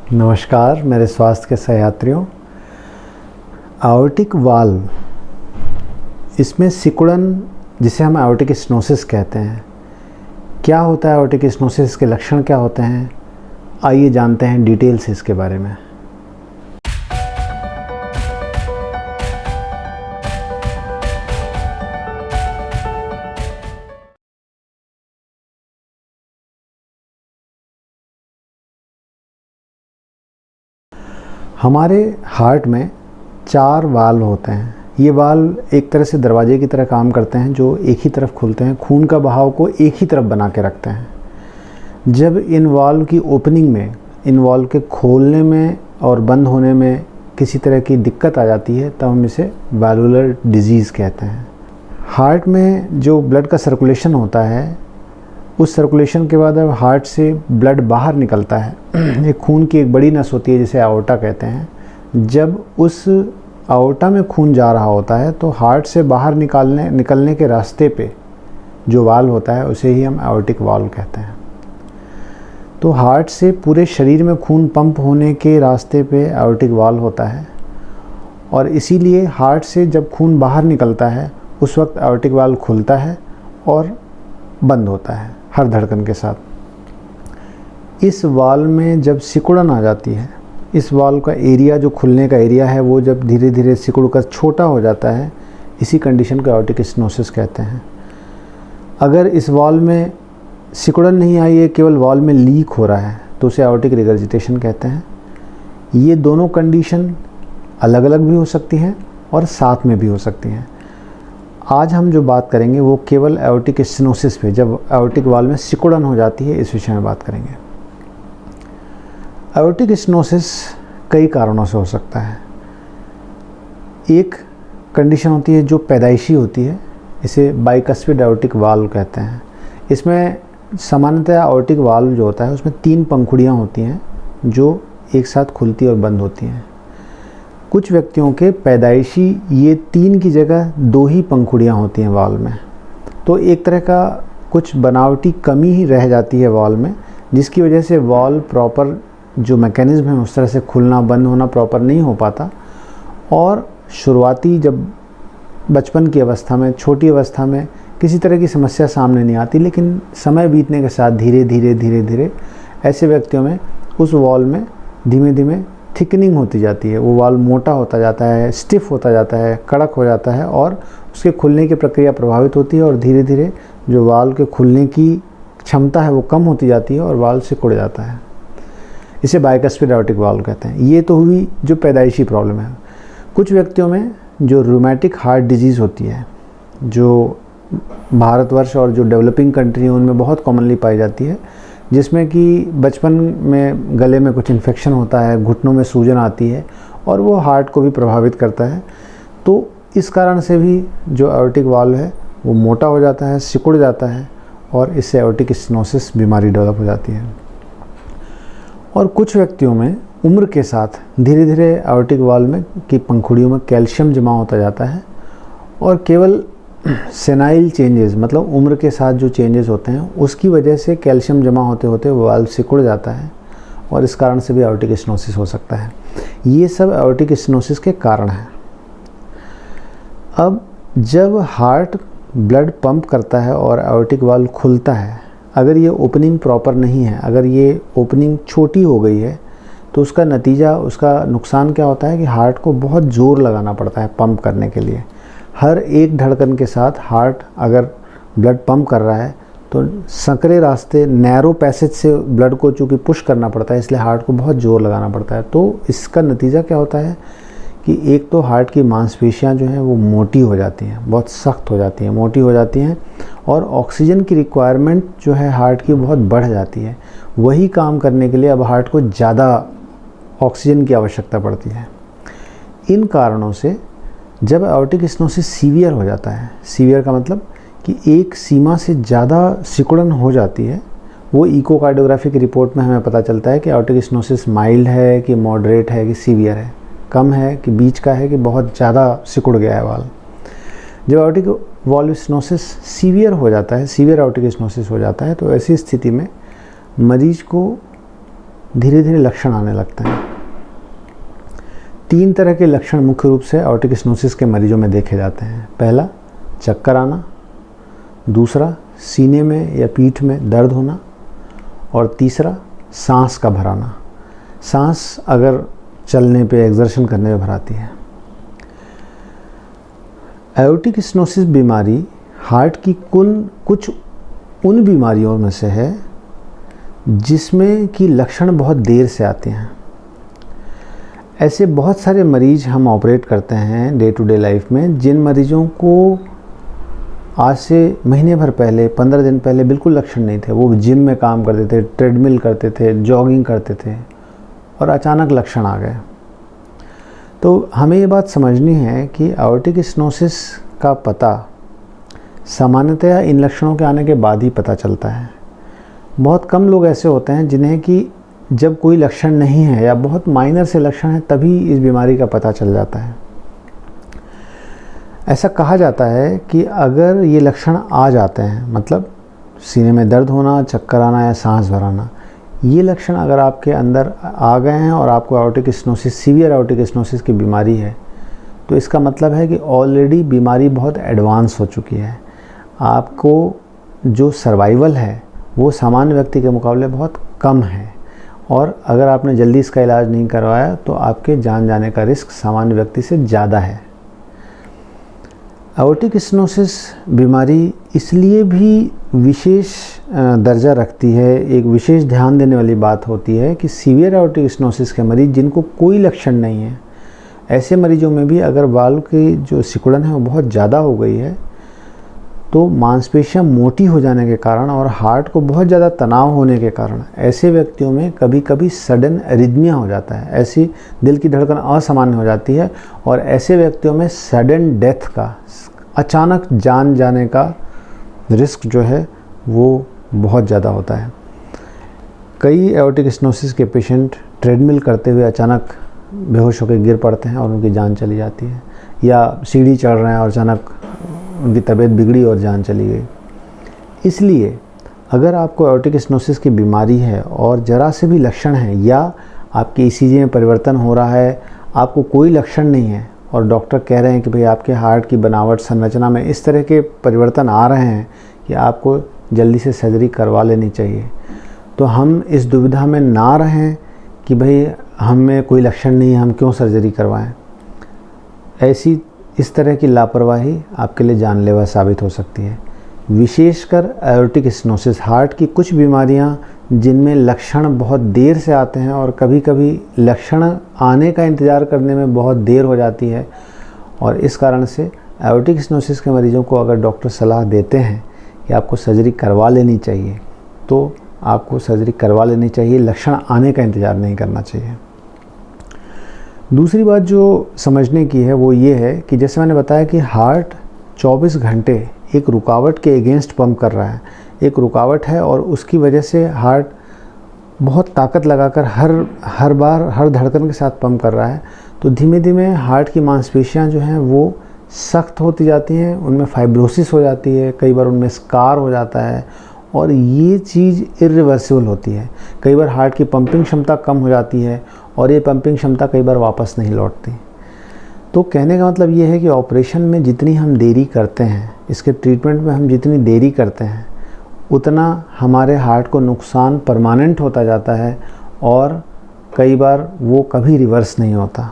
नमस्कार मेरे स्वास्थ्य के सहयात्रियों। आयोटिक वाल्व, इसमें सिकुड़न जिसे हम आयोटिक स्टेनोसिस कहते हैं, क्या होता है आयोटिक स्टेनोसिस के लक्षण क्या होते हैं, आइए जानते हैं डिटेल से इसके बारे में। हमारे हार्ट में 4 वाल्व होते हैं। ये वाल्व एक तरह से दरवाजे की तरह काम करते हैं जो एक ही तरफ खुलते हैं, खून का बहाव को एक ही तरफ बना के रखते हैं। जब इन वाल्व की ओपनिंग में, इन वाल्व के खोलने में और बंद होने में किसी तरह की दिक्कत आ जाती है तब हम इसे वैल्वुलर डिजीज़ कहते हैं। हार्ट में जो ब्लड का सर्कुलेशन होता है, उस सर्कुलेशन के बाद अब हार्ट से ब्लड बाहर निकलता है। एक खून की एक बड़ी नस होती है जिसे आयोटा कहते हैं। जब उस आयोटा में खून जा रहा होता है तो हार्ट से बाहर निकलने के रास्ते पे जो वाल्व होता है उसे ही हम आयोटिक वाल्व कहते हैं। तो हार्ट से पूरे शरीर में खून पंप होने के रास्ते पे आयोटिक वाल्व होता है और इसीलिए हार्ट से जब खून बाहर निकलता है उस वक्त आयोटिक वाल्व खुलता है और बंद होता है हर धड़कन के साथ। इस वाल्व में जब सिकुड़न आ जाती है, इस वाल्व का एरिया, जो खुलने का एरिया है, वो जब धीरे धीरे सिकुड़ कर छोटा हो जाता है, इसी कंडीशन को आयोटिक स्टेनोसिस कहते हैं। अगर इस वाल्व में सिकुड़न नहीं आई है, केवल वाल्व में लीक हो रहा है, तो उसे आयोटिक रिगर्जिटेशन कहते हैं। ये दोनों कंडीशन अलग अलग भी हो सकती हैं और साथ में भी हो सकती हैं। आज हम जो बात करेंगे वो केवल आयोटिक स्टेनोसिस पे, जब आयोटिक वाल्व में सिकुड़न हो जाती है, इस विषय में बात करेंगे। आयोटिक स्टेनोसिस कई कारणों से हो सकता है। एक कंडीशन होती है जो पैदाइशी होती है, इसे बाइकस्पिड आयोटिक वाल्व कहते हैं। इसमें सामान्यतः आयोटिक वाल्व जो होता है उसमें 3 पंखुड़ियाँ होती हैं जो एक साथ खुलती और बंद होती हैं। कुछ व्यक्तियों के पैदाइशी ये 3 की जगह 2 ही पंखुड़ियाँ होती हैं वाल्व में, तो एक तरह का कुछ बनावटी कमी ही रह जाती है वाल्व में, जिसकी वजह से वाल्व प्रॉपर जो मैकेनिज़्म है उस तरह से खुलना बंद होना प्रॉपर नहीं हो पाता। और शुरुआती जब बचपन की अवस्था में, छोटी अवस्था में किसी तरह की समस्या सामने नहीं आती, लेकिन समय बीतने के साथ धीरे धीरे ऐसे व्यक्तियों में उस वाल्व में धीमे धीमे थिकनिंग होती जाती है। वो वाल्व मोटा होता जाता है, स्टिफ होता जाता है, कड़क हो जाता है और उसके खुलने की प्रक्रिया प्रभावित होती है और धीरे धीरे जो वाल्व के खुलने की क्षमता है वो कम होती जाती है और वाल्व सिकुड़ जाता है। इसे बाइकस्पिड आयोटिक वाल्व कहते हैं। ये तो हुई जो पैदाइशी प्रॉब्लम है। कुछ व्यक्तियों में जो रूमेटिक हार्ट डिजीज़ होती है, जो भारतवर्ष और जो डेवलपिंग कंट्री हैं उनमें बहुत कॉमनली पाई जाती है, जिसमें कि बचपन में गले में कुछ इन्फेक्शन होता है, घुटनों में सूजन आती है और वो हार्ट को भी प्रभावित करता है। तो इस कारण से भी जो आयोटिक वाल्व है वो मोटा हो जाता है, सिकुड़ जाता है और इससे आयोटिक स्टेनोसिस बीमारी डेवलप हो जाती है। और कुछ व्यक्तियों में उम्र के साथ धीरे धीरे आयोटिक वाल्व में की पंखुड़ियों में कैल्शियम जमा होता जाता है और केवल सेनाइल चेंजेस, मतलब उम्र के साथ जो चेंजेस होते हैं उसकी वजह से कैल्शियम जमा होते होते वाल्व सिकुड़ जाता है और इस कारण से भी आयोटिक स्टेनोसिस हो सकता है। ये सब आयोटिक स्टेनोसिस के कारण हैं। अब जब हार्ट ब्लड पंप करता है और आयोटिक वाल्व खुलता है, अगर ये ओपनिंग प्रॉपर नहीं है, अगर ये ओपनिंग छोटी हो गई है, तो उसका नतीजा, उसका नुकसान क्या होता है कि हार्ट को बहुत ज़ोर लगाना पड़ता है पंप करने के लिए। हर एक धड़कन के साथ हार्ट अगर ब्लड पंप कर रहा है तो संकरे रास्ते, नैरो पैसेज से ब्लड को चूँकि पुश करना पड़ता है, इसलिए हार्ट को बहुत ज़ोर लगाना पड़ता है। तो इसका नतीजा क्या होता है कि एक तो हार्ट की मांसपेशियां जो हैं वो मोटी हो जाती हैं, बहुत सख्त हो जाती हैं, मोटी हो जाती हैं और ऑक्सीजन की रिक्वायरमेंट जो है हार्ट की बहुत बढ़ जाती है। वही काम करने के लिए अब हार्ट को ज़्यादा ऑक्सीजन की आवश्यकता पड़ती है। इन कारणों से जब आयोटिक स्टेनोसिस सीवियर हो जाता है, सीवियर का मतलब कि एक सीमा से ज़्यादा सिकुड़न हो जाती है, वो इकोकार्डियोग्राफी की रिपोर्ट में हमें पता चलता है कि आयोटिक स्टेनोसिस माइल्ड है कि मॉडरेट है कि सीवियर है, कम है कि बीच का है कि बहुत ज़्यादा सिकुड़ गया है वाल्व। जब आयोटिक वाल्व स्टेनोसिस सीवियर हो जाता है, सीवियर आयोटिक स्टेनोसिस हो जाता है, तो ऐसी स्थिति में मरीज को धीरे धीरे लक्षण आने लगते हैं। 3 तरह के लक्षण मुख्य रूप से एओर्टिक स्टेनोसिस के मरीजों में देखे जाते हैं। पहला, चक्कर आना। दूसरा, सीने में या पीठ में दर्द होना। और तीसरा, सांस का भराना। सांस अगर चलने पे, एक्सर्शन करने पे भराती है। एओर्टिक स्टेनोसिस बीमारी हार्ट की कुछ उन बीमारियों में से है जिसमें कि लक्षण बहुत देर से आते हैं। ऐसे बहुत सारे मरीज हम ऑपरेट करते हैं डे टू डे लाइफ में, जिन मरीजों को आज से महीने भर पहले, 15 दिन पहले बिल्कुल लक्षण नहीं थे। वो जिम में काम करते थे, ट्रेडमिल करते थे, जॉगिंग करते थे और अचानक लक्षण आ गए। तो हमें ये बात समझनी है कि एओर्टिक स्टेनोसिस का पता सामान्यतया इन लक्षणों के आने के बाद ही पता चलता है। बहुत कम लोग ऐसे होते हैं जिन्हें कि जब कोई लक्षण नहीं है या बहुत माइनर से लक्षण है तभी इस बीमारी का पता चल जाता है। ऐसा कहा जाता है कि अगर ये लक्षण आ जाते हैं, मतलब सीने में दर्द होना, चक्कर आना या सांस भराना, ये लक्षण अगर आपके अंदर आ गए हैं और आपको aortic stenosis, severe aortic stenosis की बीमारी है, तो इसका मतलब है कि ऑलरेडी बीमारी बहुत एडवांस हो चुकी है। आपको जो सर्वाइवल है वो सामान्य व्यक्ति के मुकाबले बहुत कम है, और अगर आपने जल्दी इसका इलाज नहीं करवाया तो आपके जान जाने का रिस्क सामान्य व्यक्ति से ज़्यादा है। एओर्टिक स्टेनोसिस बीमारी इसलिए भी विशेष दर्जा रखती है, एक विशेष ध्यान देने वाली बात होती है कि सीवियर एओर्टिक स्टेनोसिस के मरीज जिनको कोई लक्षण नहीं है, ऐसे मरीजों में भी अगर वाल्व की जो सिकुड़न है वो बहुत ज़्यादा हो गई है, तो मांसपेशियां मोटी हो जाने के कारण और हार्ट को बहुत ज़्यादा तनाव होने के कारण ऐसे व्यक्तियों में कभी कभी सडन एरिथमिया हो जाता है। ऐसी दिल की धड़कन असामान्य हो जाती है और ऐसे व्यक्तियों में सडन डेथ का, अचानक जान जाने का रिस्क जो है वो बहुत ज़्यादा होता है। कई एओर्टिक स्टेनोसिस के पेशेंट ट्रेडमिल करते हुए अचानक बेहोश होकर गिर पड़ते हैं और उनकी जान चली जाती है, या सीढ़ी चढ़ रहे हैं और अचानक उनकी तबीयत बिगड़ी और जान चली गई। इसलिए अगर आपको एओर्टिक स्टेनोसिस की बीमारी है और ज़रा से भी लक्षण है, या आपकी ईसीजी में परिवर्तन हो रहा है, आपको कोई लक्षण नहीं है और डॉक्टर कह रहे हैं कि भाई आपके हार्ट की बनावट, संरचना में इस तरह के परिवर्तन आ रहे हैं कि आपको जल्दी से सर्जरी करवा लेनी चाहिए, तो हम इस दुविधा में ना रहें कि भाई हमें कोई लक्षण नहीं है, हम क्यों सर्जरी करवाएं। इस तरह की लापरवाही आपके लिए जानलेवा साबित हो सकती है। विशेषकर एओर्टिक स्टेनोसिस, हार्ट की कुछ बीमारियां जिनमें लक्षण बहुत देर से आते हैं और कभी कभी लक्षण आने का इंतज़ार करने में बहुत देर हो जाती है, और इस कारण से एओर्टिक स्टेनोसिस के मरीजों को अगर डॉक्टर सलाह देते हैं कि आपको सर्जरी करवा लेनी चाहिए, तो आपको सर्जरी करवा लेनी चाहिए, लक्षण आने का इंतज़ार नहीं करना चाहिए। दूसरी बात जो समझने की है वो ये है कि जैसे मैंने बताया कि हार्ट 24 घंटे एक रुकावट के अगेंस्ट पंप कर रहा है। एक रुकावट है और उसकी वजह से हार्ट बहुत ताकत लगाकर हर बार हर धड़कन के साथ पंप कर रहा है। तो धीमे धीमे हार्ट की मांसपेशियां जो हैं वो सख्त होती जाती हैं, उनमें फाइब्रोसिस हो जाती है, कई बार उनमें स्कार हो जाता है, और ये चीज़ इरिवर्सिबल होती है। कई बार हार्ट की पंपिंग क्षमता कम हो जाती है और ये पंपिंग क्षमता कई बार वापस नहीं लौटती। तो कहने का मतलब ये है कि ऑपरेशन में जितनी हम देरी करते हैं, इसके ट्रीटमेंट में हम जितनी देरी करते हैं, उतना हमारे हार्ट को नुकसान परमानेंट होता जाता है और कई बार वो कभी रिवर्स नहीं होता।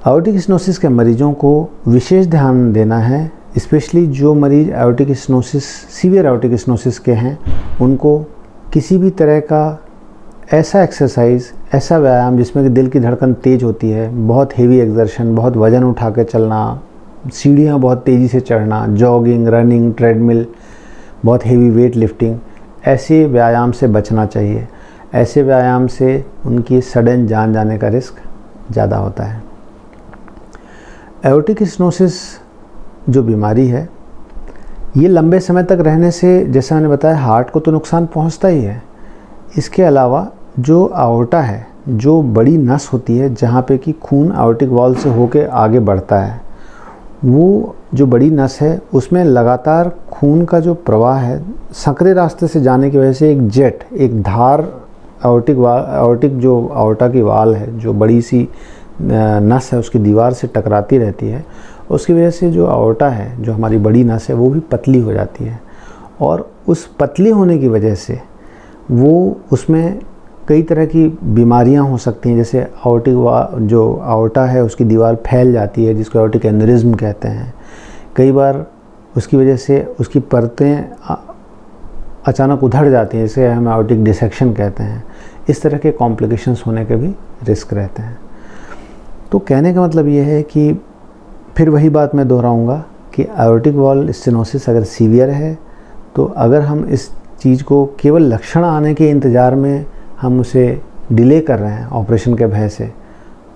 एओर्टिक स्टेनोसिस के मरीजों को विशेष ध्यान देना है, स्पेशली जो मरीज aortic stenosis, severe aortic stenosis के हैं, उनको किसी भी तरह का ऐसा एक्सरसाइज, ऐसा व्यायाम जिसमें कि दिल की धड़कन तेज़ होती है, बहुत हेवी एक्सर्शन, बहुत वज़न उठा के चलना, सीढ़ियाँ बहुत तेज़ी से चढ़ना, जॉगिंग, रनिंग, ट्रेडमिल, बहुत हेवी वेट लिफ्टिंग, ऐसे व्यायाम से बचना चाहिए। ऐसे व्यायाम से उनकी सडन जान जाने का रिस्क ज़्यादा होता है। एओर्टिक स्टेनोसिस जो बीमारी है, ये लंबे समय तक रहने से, जैसा मैंने बताया, हार्ट को तो नुकसान पहुंचता ही है। इसके अलावा जो आओर्टा है, जो बड़ी नस होती है जहाँ पे कि खून एओर्टिक वॉल्व से होके आगे बढ़ता है, वो जो बड़ी नस है उसमें लगातार खून का जो प्रवाह है संकरे रास्ते से जाने की वजह से एक जेट, एक धार आवर्टिक जो आवर्टा की वाल है, जो बड़ी सी नस है उसकी दीवार से टकराती रहती है। उसकी वजह से जो आवर्टा है, जो हमारी बड़ी नस है, वो भी पतली हो जाती है और उस पतली होने की वजह से वो उसमें कई तरह की बीमारियां हो सकती हैं। जैसे जो आवर्टा है उसकी दीवार फैल जाती है, जिसको आवर्टिक एन्यूरिज्म कहते हैं। कई बार उसकी वजह से उसकी परतें अचानक उधड़ जाती हैं, जिसे हम आवर्टिक डिसेक्शन कहते हैं। इस तरह के कॉम्प्लिकेशंस होने के भी रिस्क रहते हैं। तो कहने का मतलब ये है कि फिर वही बात मैं दोहराऊंगा कि आवर्टिक वॉल स्टेनोसिस अगर सीवियर है तो अगर हम इस चीज़ को केवल लक्षण आने के इंतज़ार में हम उसे डिले कर रहे हैं ऑपरेशन के भय से,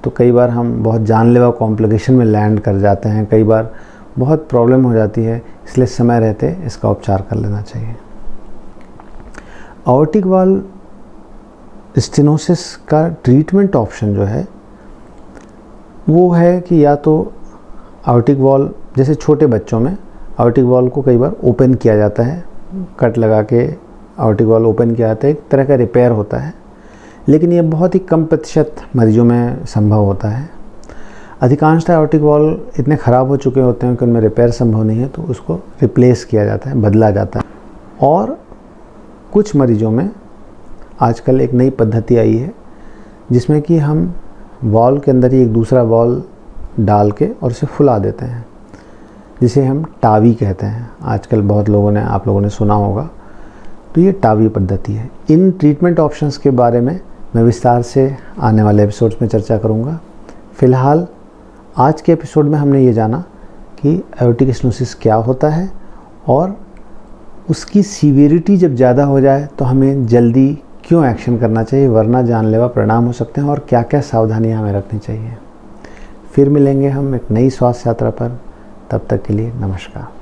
तो कई बार हम बहुत जानलेवा कॉम्प्लिकेशन में लैंड कर जाते हैं, कई बार बहुत प्रॉब्लम हो जाती है। इसलिए समय रहते इसका उपचार कर लेना चाहिए। आवर्टिक वॉल स्टेनोसिस का ट्रीटमेंट ऑप्शन जो है वो है कि या तो आवर्टिक वॉल, जैसे छोटे बच्चों में आवर्टिक वॉल को कई बार ओपन किया जाता है, कट लगा के आवर्टिक वॉल ओपन किया जाता है, एक तरह का रिपेयर होता है। लेकिन ये बहुत ही कम प्रतिशत मरीजों में संभव होता है। अधिकांशतः आवर्टिक वॉल इतने ख़राब हो चुके होते हैं कि उनमें रिपेयर संभव नहीं है, तो उसको रिप्लेस किया जाता है, बदला जाता है। और कुछ मरीजों में आजकल एक नई पद्धति आई है जिसमें कि हम वॉल के अंदर ही एक दूसरा वॉल डाल के और उसे फुला देते हैं, जिसे हम टावी कहते हैं। आजकल बहुत आप लोगों ने सुना होगा। तो ये टावी पद्धति है। इन ट्रीटमेंट ऑप्शंस के बारे में मैं विस्तार से आने वाले एपिसोड्स में चर्चा करूँगा। फ़िलहाल आज के एपिसोड में हमने ये जाना कि आवर्टिक स्टेनोसिस क्या होता है और उसकी सीवियरिटी जब ज़्यादा हो जाए तो हमें जल्दी क्यों एक्शन करना चाहिए, वरना जानलेवा परिणाम हो सकते हैं, और क्या क्या सावधानियां हमें रखनी चाहिए। फिर मिलेंगे हम एक नई स्वास्थ्य यात्रा पर। तब तक के लिए नमस्कार।